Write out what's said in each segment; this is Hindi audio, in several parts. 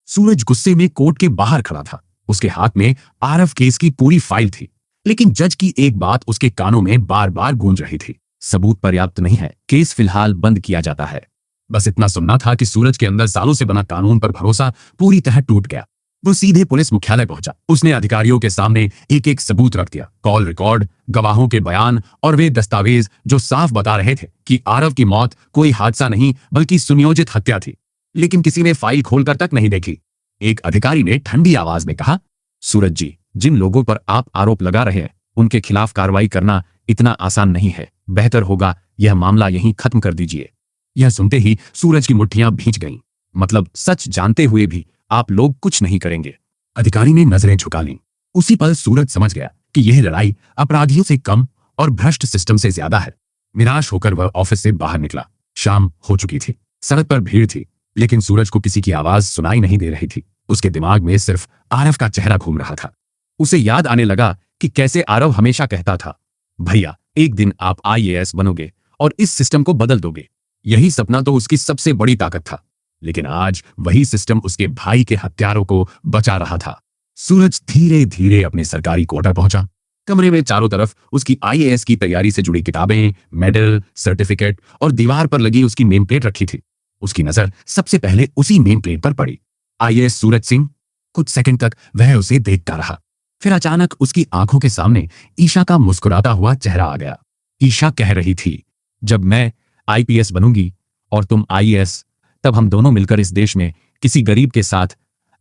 सूरज गुस्से में कोर्ट के बाहर खड़ा था। उसके हाथ में आरव केस की पूरी फाइल थी, लेकिन जज की एक बात उसके कानों में बार बार गूंज रही थी। सबूत पर्याप्त नहीं है, केस फिलहाल बंद किया जाता है। बस इतना सुनना था कि सूरज के अंदर सालों से बना कानून पर भरोसा पूरी तरह टूट गया। वो सीधे पुलिस मुख्यालय पहुंचा। उसने अधिकारियों के सामने एक एक सबूत रख दिया, कॉल रिकॉर्ड, गवाहों के बयान और वे दस्तावेज जो साफ बता रहे थे कि आरव की मौत कोई हादसा नहीं बल्कि सुनियोजित हत्या थी। लेकिन किसी ने फाइल खोलकर तक नहीं देखी। एक अधिकारी ने ठंडी आवाज में कहा, सूरज जी, जिन लोगों पर आप आरोप लगा रहे हैं उनके खिलाफ कार्रवाई करना इतना आसान नहीं है। बेहतर होगा यह मामला यहीं खत्म कर दीजिए। यह सुनते ही सूरज की मुट्ठियां भींच गईं। मतलब सच जानते हुए भी आप लोग कुछ नहीं करेंगे। अधिकारी ने नजरें झुका लीं। उसी पल सूरज समझ गया कि यह लड़ाई अपराधियों से कम और भ्रष्ट सिस्टम से ज्यादा है। निराश होकर वह ऑफिस से बाहर निकला। शाम हो चुकी थी, सड़क पर भीड़ थी, लेकिन सूरज को किसी की आवाज सुनाई नहीं दे रही थी। उसके दिमाग में सिर्फ आरव का चेहरा घूम रहा था। उसे याद आने लगा कि कैसे आरव हमेशा कहता था, भैया एक दिन आप आईएएस बनोगे और इस सिस्टम को बदल दोगे। यही सपना तो उसकी सबसे बड़ी ताकत था। लेकिन आज वही सिस्टम उसके भाई के हत्यारों को बचा रहा था। सूरज धीरे धीरे अपने सरकारी क्वार्टर पहुंचा। कमरे में चारों तरफ उसकी आईएएस की तैयारी से जुड़ी किताबें, मेडल, सर्टिफिकेट और दीवार पर लगी उसकी नेम प्लेट रखी थी। उसकी नजर सबसे पहले उसी नेम प्लेट पर पड़ी, आईएएस सूरज सिंह। कुछ सेकंड तक वह उसे देखता रहा। फिर अचानक उसकी आंखों के सामने ईशा का मुस्कुराता हुआ चेहरा आ गया। ईशा कह रही थी, जब मैं आईपीएस बनूंगी और तुम आईएएस, तब हम दोनों मिलकर इस देश में किसी गरीब के साथ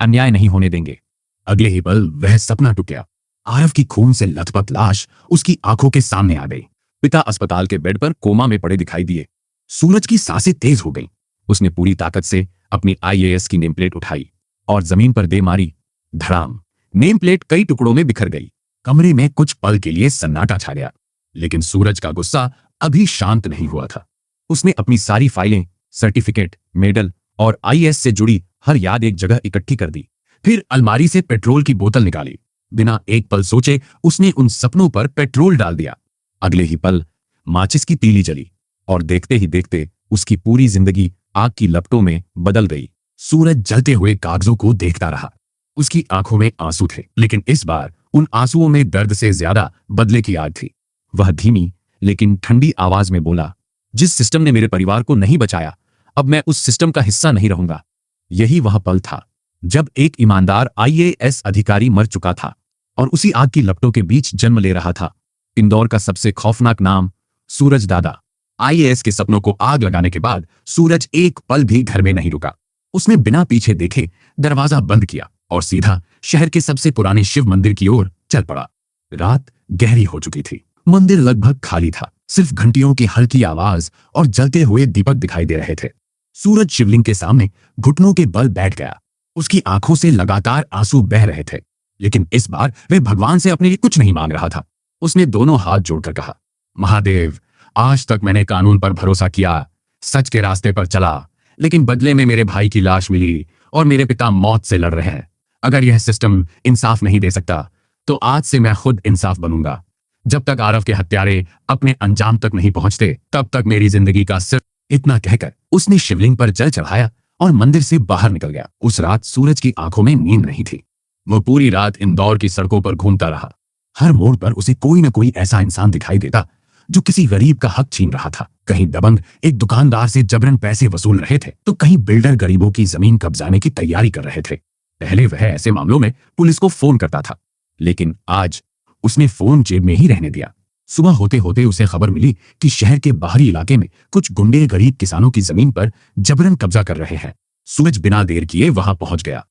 अन्याय नहीं होने देंगे। अगले ही पल वह सपना टूट गया। आरव की खून से लथपथ लाश उसकी आंखों के सामने आ गई। पिता अस्पताल के बेड पर कोमा में पड़े दिखाई दिए। सूरज की सांसें तेज हो गईं। उसने पूरी ताकत से अपनी आईएएस की नेम प्लेट उठाई और जमीन पर दे मारी। धड़ाम! नेम प्लेट कई टुकड़ों में बिखर गई। कमरे में कुछ पल के लिए सन्नाटा छा गया। लेकिन सूरज का गुस्सा अभी शांत नहीं हुआ था। उसने अपनी सारी फाइलें, सर्टिफिकेट, मेडल और आईएएस से जुड़ी हर याद एक जगह इकट्ठी कर दी। फिर अलमारी से पेट्रोल की बोतल निकाली। बिना एक पल सोचे उसने उन सपनों पर पेट्रोल डाल दिया। अगले ही पल माचिस की तीली जली और देखते ही देखते उसकी पूरी जिंदगी आग की लपटों में बदल गई। सूरज जलते हुए कागजों को देखता रहा। उसकी आंखों में आंसू थे, लेकिन इस बार उन आंसुओं में दर्द से ज्यादा बदले की आग थी। वह धीमी लेकिन ठंडी आवाज में बोला, जिस सिस्टम ने मेरे परिवार को नहीं बचाया, अब मैं उस सिस्टम का हिस्सा नहीं रहूंगा। यही वह पल था जब एक ईमानदार आईएएस अधिकारी मर चुका था और उसी आग की लपटों के बीच जन्म ले रहा था इंदौर का सबसे खौफनाक नाम, सूरज दादा। आईएएस के सपनों को आग लगाने के बाद सूरज एक पल भी घर में नहीं रुका। उसने बिना पीछे देखे दरवाजा बंद किया और सीधा शहर के सबसे पुराने शिव मंदिर की ओर चल पड़ा। रात गहरी हो चुकी थी। मंदिर लगभग खाली था। सिर्फ घंटियों की हल्की आवाज और जलते हुए दीपक दिखाई दे रहे थे। सूरज शिवलिंग के सामने घुटनों के बल बैठ गया। उसकी आंखों से लगातार आंसू बह रहे थे, लेकिन इस बार वे भगवान से अपने लिए कुछ नहीं मांग रहा था। उसने दोनों हाथ जोड़कर कहा, महादेव, आज तक मैंने कानून पर भरोसा किया, सच के रास्ते पर चला, लेकिन बदले में मेरे भाई की लाश मिली और मेरे पिता मौत से लड़ रहे हैं। अगर यह सिस्टम इंसाफ नहीं दे सकता तो आज से मैं खुद इंसाफ बनूंगा। जब तक आरव के हत्यारे अपने अंजाम तक नहीं पहुंचते, तब तक मेरी जिंदगी का सिर्फ इतना कहकर उसने शिवलिंग पर जल चढ़ाया और मंदिर से बाहर निकल गया। उस रात सूरज की आंखों में नींद नहीं थी। वो पूरी रात इंदौर की सड़कों पर घूमता रहा। हर मोड़ पर उसे कोई न कोई ऐसा इंसान दिखाई देता जो किसी गरीब का हक छीन रहा था। कहीं दबंग एक दुकानदार से जबरन पैसे वसूल रहे थे, तो कहीं बिल्डर गरीबों की जमीन कब्जाने की तैयारी कर रहे थे। पहले वह ऐसे मामलों में पुलिस को फोन करता था, लेकिन आज उसने फोन जेब में ही रहने दिया। सुबह होते होते उसे खबर मिली कि शहर के बाहरी इलाके में कुछ गुंडे गरीब किसानों की जमीन पर जबरन कब्जा कर रहे हैं। सूरज बिना देर किए वहां पहुंच गया।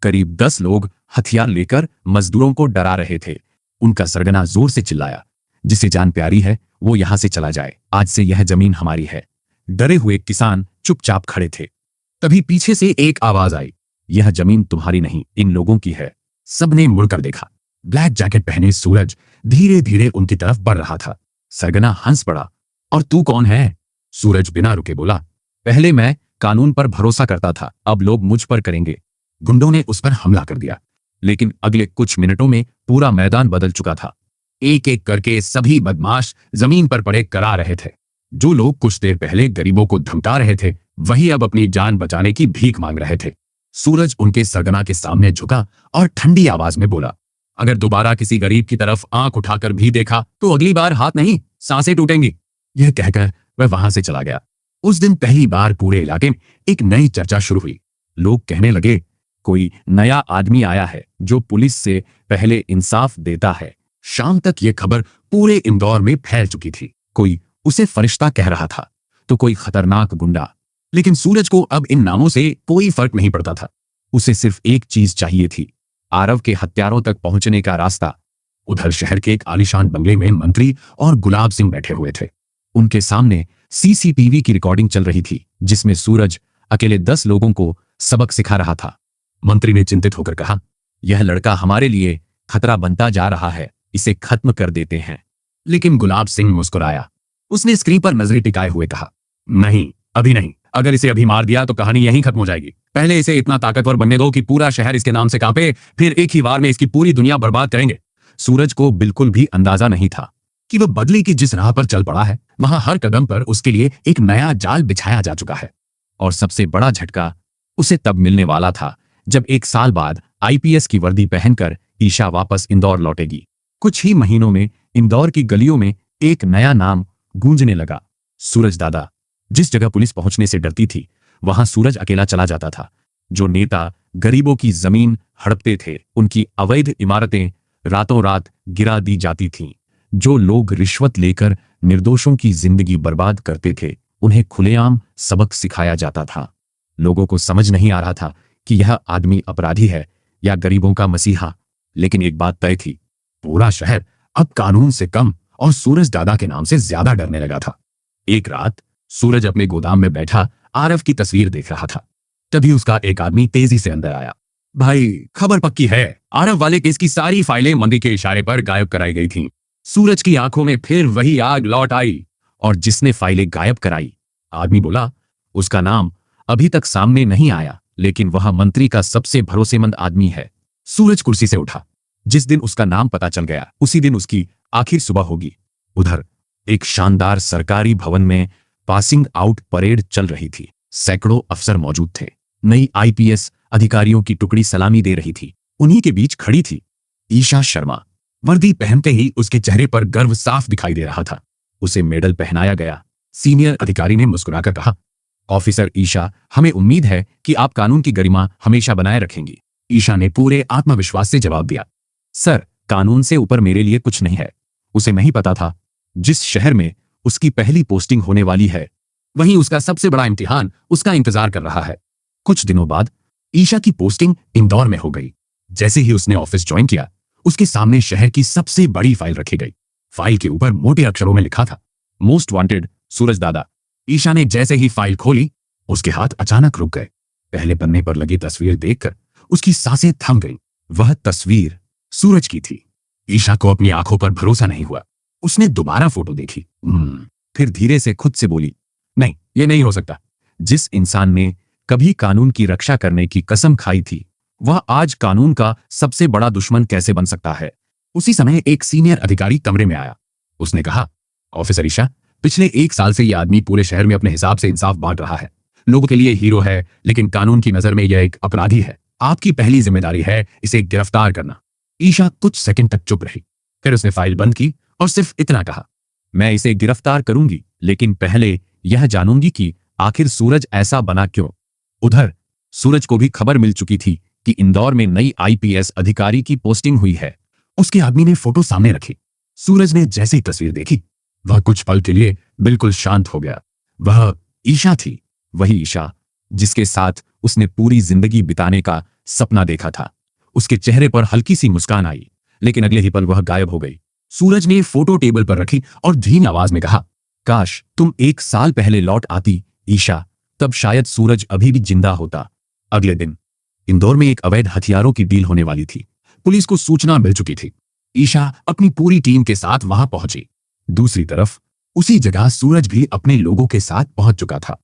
करीब 10 लोग हथियार लेकर मजदूरों को डरा रहे थे। उनका सरगना जोर से चिल्लाया, जिसे जान प्यारी है वो यहां से चला जाए, आज से यह जमीन हमारी है। डरे हुए किसान चुपचाप खड़े थे। तभी पीछे से एक आवाज आई, यह जमीन तुम्हारी नहीं, इन लोगों की है। सबने मुड़कर देखा। ब्लैक जैकेट पहने सूरज धीरे धीरे उनकी तरफ बढ़ रहा था। सरगना हंस पड़ा, और तू कौन है? सूरज बिना रुके बोला, पहले मैं कानून पर भरोसा करता था, अब लोग मुझ पर करेंगे। गुंडों ने उस पर हमला कर दिया, लेकिन अगले कुछ मिनटों में पूरा मैदान बदल चुका था। एक एक करके सभी बदमाश जमीन पर पड़े करा रहे थे। जो लोग कुछ देर पहले गरीबों को धमका रहे थे, वही अब अपनी जान बचाने की भीख मांग रहे थे। सूरज उनके सरगना के सामने झुका और ठंडी आवाज में बोला, अगर दोबारा किसी गरीब की तरफ आंख उठाकर भी देखा तो अगली बार हाथ नहीं, सांसें टूटेंगी। यह कहकर वह वहां से चला गया। उस दिन पहली बार पूरे इलाके में एक नई चर्चा शुरू हुई। लोग कहने लगे, कोई नया आदमी आया है जो पुलिस से पहले इंसाफ देता है। शाम तक यह खबर पूरे इंदौर में फैल चुकी थी। कोई उसे फरिश्ता कह रहा था तो कोई खतरनाक गुंडा। लेकिन सूरज को अब इन नामों से कोई फर्क नहीं पड़ता था। उसे सिर्फ एक चीज चाहिए थी, आरव के हत्यारों तक पहुंचने का रास्ता। उधर शहर के एक आलीशान बंगले में मंत्री और गुलाब सिंह बैठे हुए थे। उनके सामने सीसीटीवी की रिकॉर्डिंग चल रही थी जिसमें सूरज अकेले 10 लोगों को सबक सिखा रहा था। मंत्री ने चिंतित होकर कहा, यह लड़का हमारे लिए खतरा बनता जा रहा है, इसे खत्म कर देते हैं। लेकिन गुलाब सिंह मुस्कुराया। उसने स्क्रीन पर नजरें टिकाए हुए कहा, नहीं, अभी नहीं। अगर इसे अभी मार दिया तो कहानी यहीं खत्म हो जाएगी। पहले इसे इतना ताकतवर बनने दो कि पूरा शहर इसके नाम से कांपे, फिर एक ही वार में इसकी पूरी दुनिया बर्बाद करेंगे। सूरज को बिल्कुल भी अंदाजा नहीं था कि वह बदले की जिस राह पर चल पड़ा है वहां हर कदम पर उसके लिए एक नया जाल बिछाया जा चुका है। और सबसे बड़ा झटका उसे तब मिलने वाला था जब 1 साल बाद आईपीएस की वर्दी पहनकर ईशा वापस इंदौर लौटेगी। कुछ ही महीनों में इंदौर की गलियों में एक नया नाम गूंजने लगा, सूरज दादा। जिस जगह पुलिस पहुंचने से डरती थी वहां सूरज अकेला चला जाता था। जो नेता गरीबों की जमीन हड़पते थे उनकी अवैध इमारतें रातों रात गिरा दी जाती थीं। जो लोग रिश्वत लेकर निर्दोषों की जिंदगी बर्बाद करते थे उन्हें खुलेआम सबक सिखाया जाता था। लोगों को समझ नहीं आ रहा था कि यह आदमी अपराधी है या गरीबों का मसीहा। लेकिन एक बात तय थी, पूरा शहर अब कानून से कम और सूरज दादा के नाम से ज्यादा डरने लगा था। एक रात सूरज अपने गोदाम में बैठा आरव की तस्वीर देख रहा था। तभी उसका एक आदमी तेजी से अंदर आया। भाई, खबर पक्की है, आरव वाले केस की सारी फाइलें मंदी के इशारे पर गायब कराई गई थीं। सूरज की आंखों में फिर वही आग लौट आई। और जिसने फाइलें गायब कराई, आदमी बोला, उसका नाम अभी तक सामने नहीं आया, लेकिन वह मंत्री का सबसे भरोसेमंद आदमी है। सूरज कुर्सी से उठा। जिस दिन उसका नाम पता चल गया उसी दिन उसकी आखिर सुबह होगी। उधर एक शानदार सरकारी भवन में पासिंग आउट परेड चल रही थी। सैकड़ों अफसर मौजूद थे। नई आईपीएस अधिकारियों की टुकड़ी सलामी दे रही थी। उन्हीं के बीच खड़ी थी ईशा शर्मा। वर्दी पहनते ही उसके चेहरे पर गर्व साफ दिखाई दे रहा था। उसे मेडल पहनाया गया। सीनियर अधिकारी ने मुस्कुराकर कहा, ऑफिसर ईशा, हमें उम्मीद है कि आप कानून की गरिमा हमेशा बनाए रखेंगी। ईशा ने पूरे आत्मविश्वास से जवाब दिया, सर, कानून से ऊपर मेरे लिए कुछ नहीं है। उसे नहीं पता था जिस शहर में उसकी पहली पोस्टिंग होने वाली है वहीं उसका सबसे बड़ा इम्तिहान उसका इंतजार कर रहा है। कुछ दिनों बाद ईशा की पोस्टिंग इंदौर में हो गई। जैसे ही उसने ऑफिस ज्वाइन किया उसके सामने शहर की सबसे बड़ी फाइल रखी गई। फाइल के ऊपर मोटे अक्षरों में लिखा था, मोस्ट वांटेड सूरज दादा। ईशा ने जैसे ही फाइल खोली उसके हाथ अचानक रुक गए। पहले पन्ने पर लगी तस्वीर देखकर उसकी सांसें थम गईं। वह तस्वीर सूरज की थी। ईशा को अपनी आंखों पर भरोसा नहीं हुआ। उसने दोबारा फोटो देखी। फिर धीरे से खुद से बोली, नहीं, ये नहीं हो सकता। जिस इंसान ने कभी कानून की रक्षा करने की कसम खाई थी वह आज कानून का सबसे बड़ा दुश्मन कैसे बन सकता है। उसी समय एक सीनियर अधिकारी कमरे में आया। उसने कहा, ऑफिसर ईशा, पिछले 1 साल से यह आदमी पूरे शहर में अपने हिसाब से इंसाफ बांट रहा है। लोगों के लिए हीरो है, लेकिन कानून की नजर में यह एक अपराधी है। आपकी पहली जिम्मेदारी है इसे गिरफ्तार करना। ईशा कुछ सेकंड तक चुप रही। फिर उसने फाइल बंद की और सिर्फ इतना कहा, मैं इसे गिरफ्तार करूंगी, लेकिन पहले यह जानूंगी कि आखिर सूरज ऐसा बना क्यों। उधर सूरज को भी खबर मिल चुकी थी कि इंदौर में नई आईपीएस अधिकारी की पोस्टिंग हुई है। उसके आदमी ने फोटो सामने रखी। सूरज ने जैसे ही तस्वीर देखी वह कुछ पल के लिए बिल्कुल शांत हो गया। वह ईशा थी, वही ईशा जिसके साथ उसने पूरी जिंदगी बिताने का सपना देखा था। उसके चेहरे पर हल्की सी मुस्कान आई, लेकिन अगले ही पल वह गायब हो गई। सूरज ने फोटो टेबल पर रखी और धीमी आवाज में कहा, काश तुम 1 साल पहले लौट आती ईशा, तब शायद सूरज अभी भी जिंदा होता। अगले दिन इंदौर में एक अवैध हथियारों की डील होने वाली थी। पुलिस को सूचना मिल चुकी थी। ईशा अपनी पूरी टीम के साथ वहां पहुंची। दूसरी तरफ उसी जगह सूरज भी अपने लोगों के साथ पहुंच चुका था।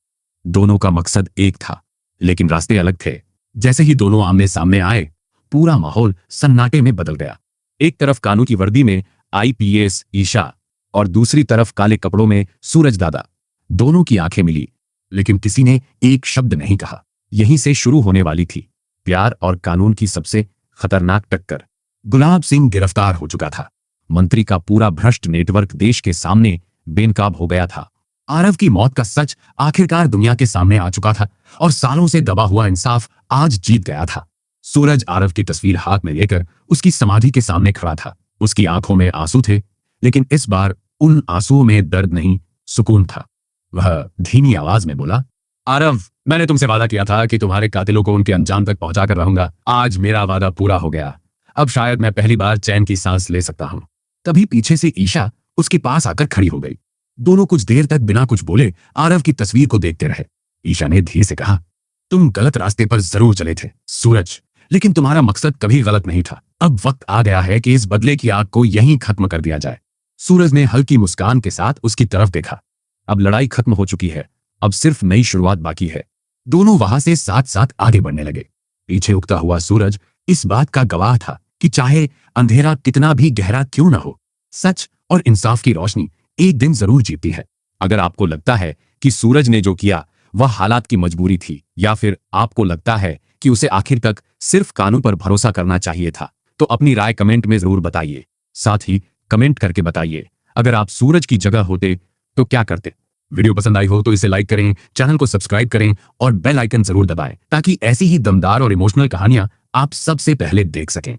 दोनों का मकसद एक था, लेकिन रास्ते अलग थे। जैसे ही दोनों आमने सामने आए पूरा माहौल सन्नाटे में बदल गया। एक तरफ कानून की वर्दी में आईपीएस ईशा और दूसरी तरफ काले कपड़ों में सूरज दादा। दोनों की आंखें मिली, लेकिन किसी ने एक शब्द नहीं कहा। यहीं से शुरू होने वाली थी प्यार और कानून की सबसे खतरनाक टक्कर। गुलाब सिंह गिरफ्तार हो चुका था। मंत्री का पूरा भ्रष्ट नेटवर्क देश के सामने बेनकाब हो गया था। आरव की मौत का सच आखिरकार दुनिया के सामने आ चुका था और सालों से दबा हुआ इंसाफ आज जीत गया था। सूरज आरव की तस्वीर हाथ में लेकर उसकी समाधि के सामने खड़ा था। उसकी आंखों में आंसू थे, लेकिन इस बार उन आंसुओं में दर्द नहीं, सुकून था। वह धीमी आवाज में बोला, आरव, मैंने तुमसे वादा किया था कि तुम्हारे कातिलों को उनके अंजाम तक पहुंचाकर रहूंगा। आज मेरा वादा पूरा हो गया। अब शायद मैं पहली बार चैन की सांस ले सकता हूं। तभी पीछे से ईशा उसके पास आकर खड़ी हो गई। दोनों कुछ देर तक बिना कुछ बोले आरव की तस्वीर को देखते रहे। ईशा ने धीरे से कहा, तुम गलत रास्ते पर जरूर चले थे सूरज, लेकिन तुम्हारा मकसद कभी गलत नहीं था। अब वक्त आ गया है कि इस बदले की आग को यहीं खत्म कर दिया जाए। सूरज ने हल्की मुस्कान के साथ उसकी तरफ देखा। अब लड़ाई खत्म हो चुकी है, अब सिर्फ नई शुरुआत बाकी है। दोनों वहां से साथ साथ आगे बढ़ने लगे। पीछे उगता हुआ सूरज इस बात का गवाह था कि चाहे अंधेरा कितना भी गहरा क्यों न हो, सच और इंसाफ की रोशनी एक दिन जरूर जीतती है। अगर आपको लगता है कि सूरज ने जो किया वह हालात की मजबूरी थी, या फिर आपको लगता है कि उसे आखिर तक सिर्फ कानून पर भरोसा करना चाहिए था, तो अपनी राय कमेंट में जरूर बताइए। साथ ही कमेंट करके बताइए, अगर आप सूरज की जगह होते तो क्या करते। वीडियो पसंद आई हो तो इसे लाइक करें, चैनल को सब्सक्राइब करें और बेल आइकन जरूर दबाएं, ताकि ऐसी ही दमदार और इमोशनल कहानियां आप सबसे पहले देख सकें।